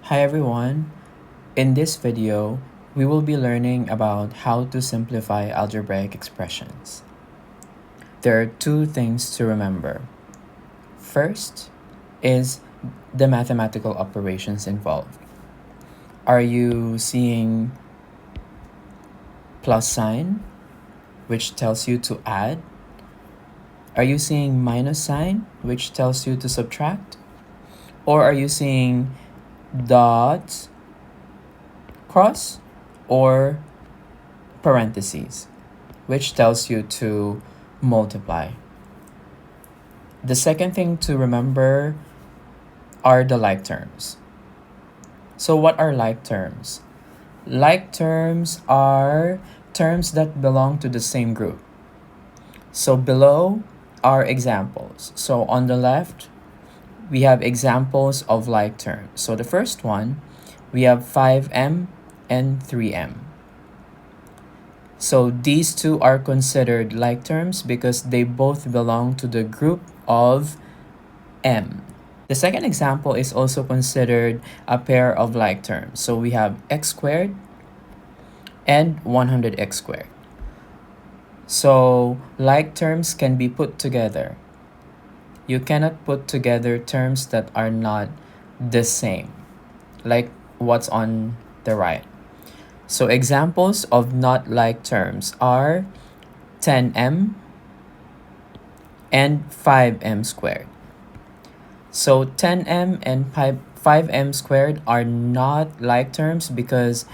Hi everyone! In this video, we will be learning about how to simplify algebraic expressions. There are two things to remember. First is the mathematical operations involved. Are you seeing plus sign, which tells you to add? Are you seeing minus sign, which tells you to subtract? Or are you seeing dot, cross, or parentheses, which tells you to multiply? The second thing to remember are the like terms. So what are like terms? Like terms are terms that belong to the same group. So below are examples. So on the left, we have examples of like terms. So the first one, we have 5m and 3m. So these two are considered like terms because they both belong to the group of m. The second example is also considered a pair of like terms. So we have x squared and 100x squared. So like terms can be put together. You cannot put together terms that are not the same, like what's on the right. So examples of not like terms are 10m and 5m squared. So 10m and 5m squared are not like terms because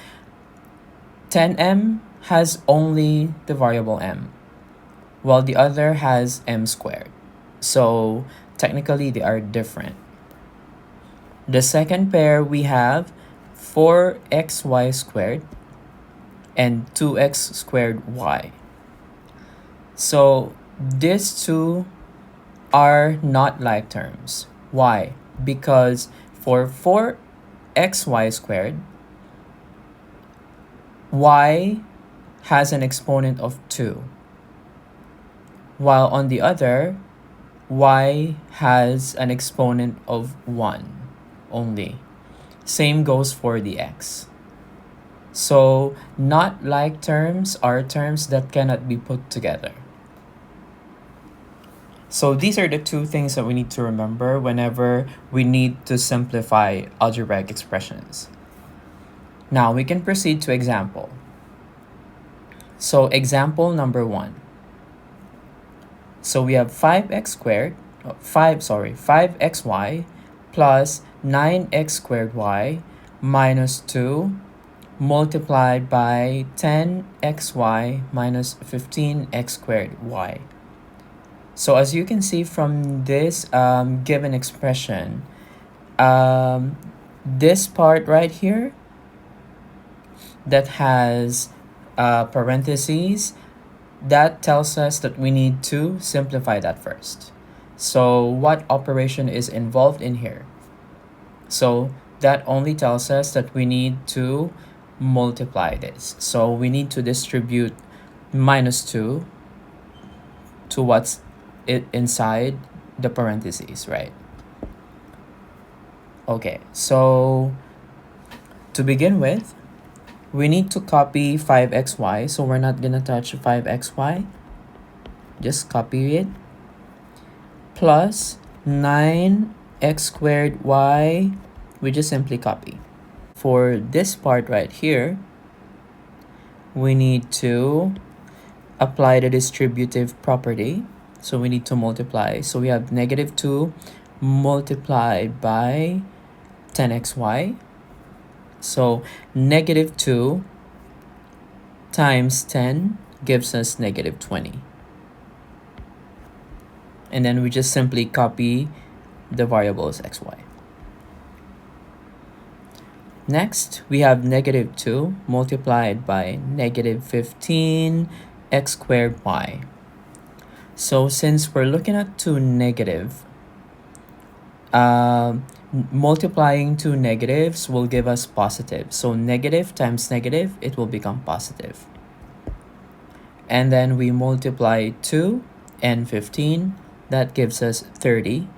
10m has only the variable m, while the other has m squared. So technically they are different. The second pair, we have 4xy squared and 2x squared y. So these two are not like terms. Why? Because for 4xy squared, y has an exponent of 2, while on the other, y has an exponent of 1 only. Same goes for the x. So not like terms are terms that cannot be put together. So these are the two things that we need to remember whenever we need to simplify algebraic expressions. Now we can proceed to example. So example number 1. So we have 5xy plus 9x squared y minus 2 multiplied by 10xy minus 15x squared y. So as you can see from this given expression, this part right here that has parentheses, that tells us that we need to simplify that first. So what operation is involved in here? So that only tells us that we need to multiply this. So we need to distribute minus 2 to what's inside the parentheses, right? Okay, so to begin with, we need to copy 5xy, so we're not gonna touch 5xy. Just copy it. Plus 9x squared y, we just simply copy. For this part right here, we need to apply the distributive property. So we need to multiply. So we have negative 2 multiplied by 10xy. So negative 2 times 10 gives us negative 20. And then we just simply copy the variables xy. Next, we have negative 2 multiplied by negative 15 x squared y. So since we're looking at two negative, multiplying two negatives will give us positive. So negative times negative, it will become positive. And then we multiply 2 and 15, that gives us 30.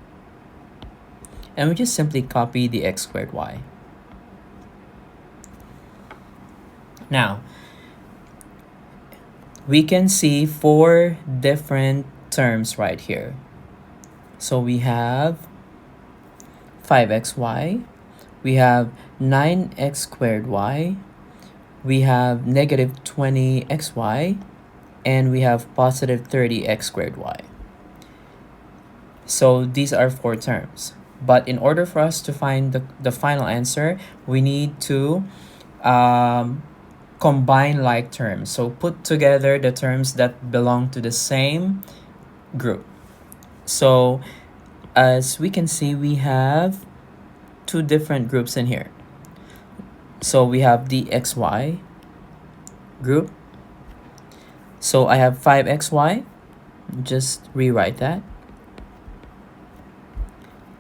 And we just simply copy the x squared y. Now, we can see 4 different terms right here. So we have 5xy, we have 9x squared y, we have negative 20xy, and we have positive 30x squared y. So these are 4 terms. But in order for us to find the final answer, we need to combine like terms. So put together the terms that belong to the same group. So as we can see, we have 2 different groups in here. So we have the xy group. So I have 5xy. Just rewrite that.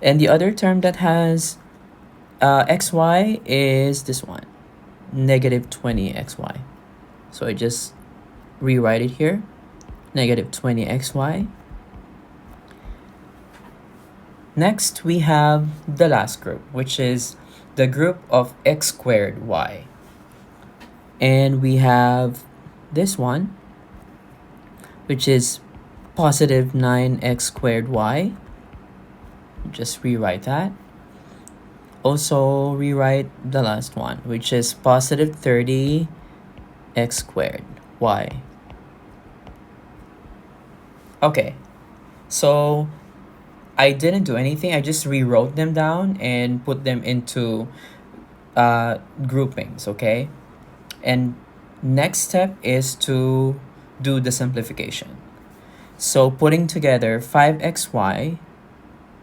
And the other term that has xy is this one, negative 20xy. So I just rewrite it here, negative 20xy. Next, we have the last group, which is the group of x squared y. And we have this one, which is positive 9x squared y. Just rewrite that. Also rewrite the last one, which is positive 30x squared y. Okay, so I didn't do anything. I just rewrote them down and put them into groupings, okay? And next step is to do the simplification. So putting together 5xy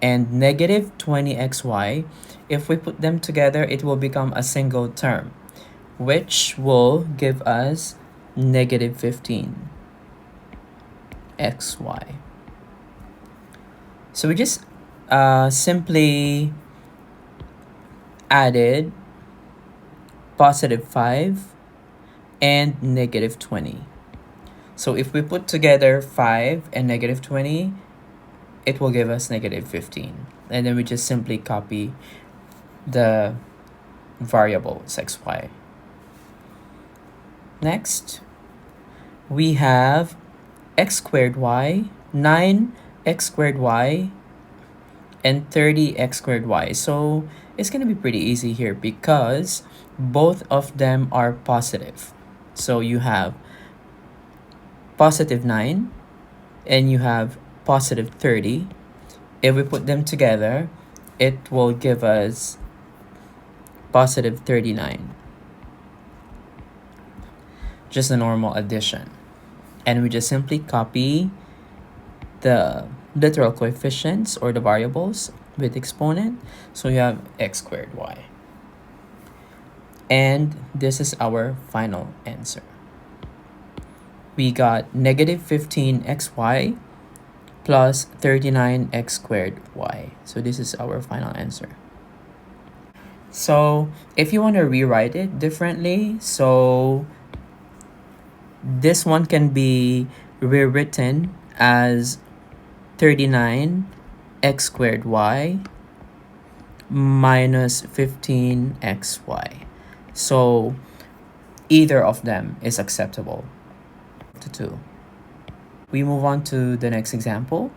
and negative 20xy, if we put them together, it will become a single term, which will give us negative 15xy. So we just simply added positive 5 and negative 20. So if we put together 5 and negative 20, it will give us negative 15. And then we just simply copy the variables xy. Next, we have x squared y, 9x squared y, and 30x squared y. So it's going to be pretty easy here because both of them are positive. So you have positive 9 and you have positive 30. If we put them together, it will give us positive 39. Just a normal addition. And we just simply copy the literal coefficients or the variables with exponent. So you have x squared y. And this is our final answer. We got negative 15xy plus 39x squared y. So this is our final answer. So if you want to rewrite it differently, so this one can be rewritten as 39x squared y minus 15xy. So either of them is acceptable to 2. We move on to the next example.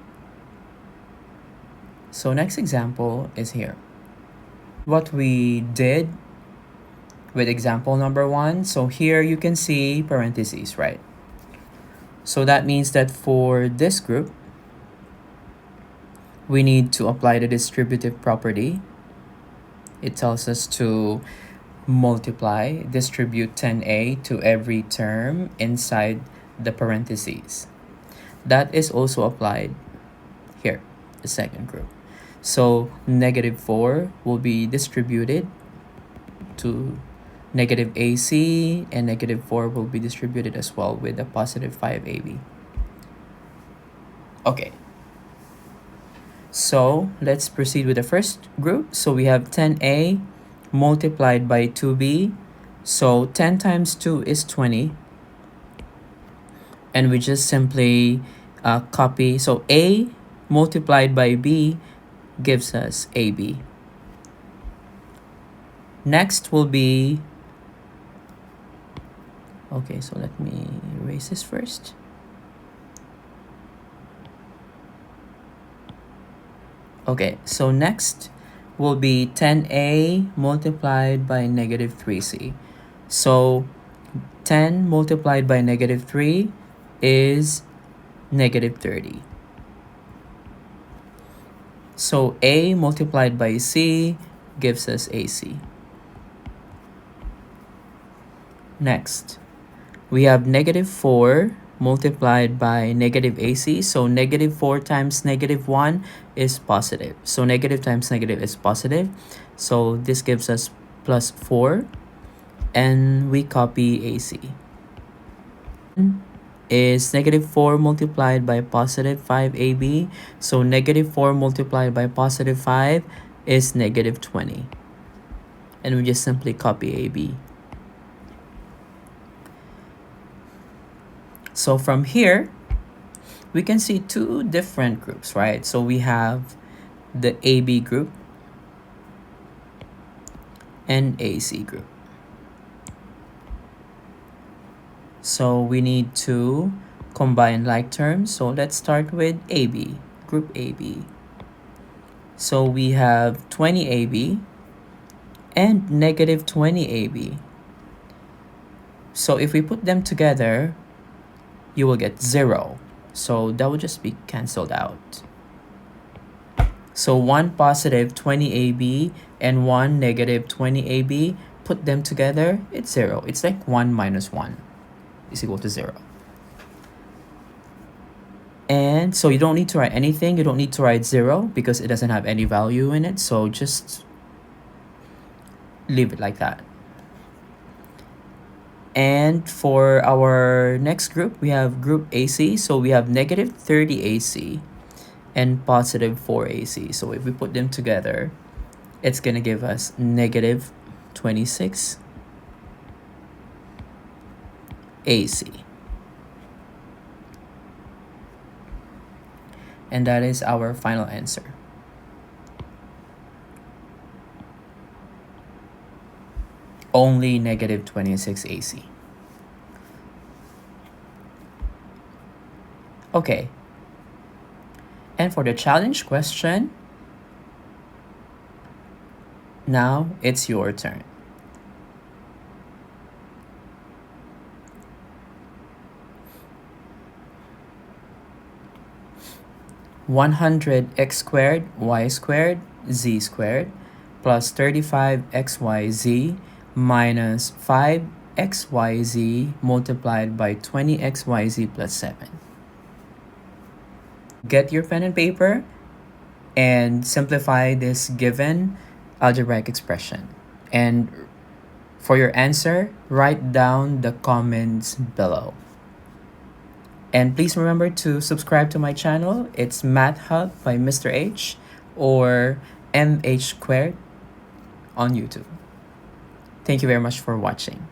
So next example is here. What we did with example number 1, so here you can see parentheses, right? So that means that for this group, we need to apply the distributive property. It tells us to distribute 10a to every term inside the parentheses. That is also applied here, the second group. So negative 4 will be distributed to negative AC, and negative 4 will be distributed as well with a positive 5AB. Okay. So let's proceed with the first group. So we have 10A multiplied by 2B. So 10 times 2 is 20. And we just simply copy. So A multiplied by B gives us AB. Next will be Okay, so let me erase this first. Okay, so next will be 10a multiplied by negative 3c. So 10 multiplied by negative 3 is negative 30. So a multiplied by c gives us ac. Next, we have negative 4 multiplied by negative ac. So negative 4 times negative 1 is positive. So negative times negative is positive. So this gives us plus 4. And we copy ac. Is negative 4 multiplied by positive 5ab. So negative 4 multiplied by positive 5 is negative 20. And we just simply copy ab. So from here, we can see two different groups, right? So we have the AB group and AC group. So we need to combine like terms. So let's start with AB, group AB. So we have 20AB and negative 20AB. So if we put them together, you will get 0. So that will just be cancelled out. So one positive 20AB and one negative 20AB, put them together, it's 0. It's like 1 minus 1 is equal to 0. And so you don't need to write anything. You don't need to write 0 because it doesn't have any value in it. So just leave it like that. And for our next group, we have group AC. So we have negative 30 AC and positive 4 AC. So if we put them together, it's going to give us negative 26 AC. And that is our final answer. Only negative 26 AC. Okay. And for the challenge question, now it's your turn. (100x squared y squared z squared plus 35xyz minus 5xyz multiplied by 20xyz plus 7. Get your pen and paper and simplify this given algebraic expression. And for your answer, write down the comments below. And please remember to subscribe to my channel. It's Math Hub by Mr. H or MH Squared on YouTube. Thank you very much for watching.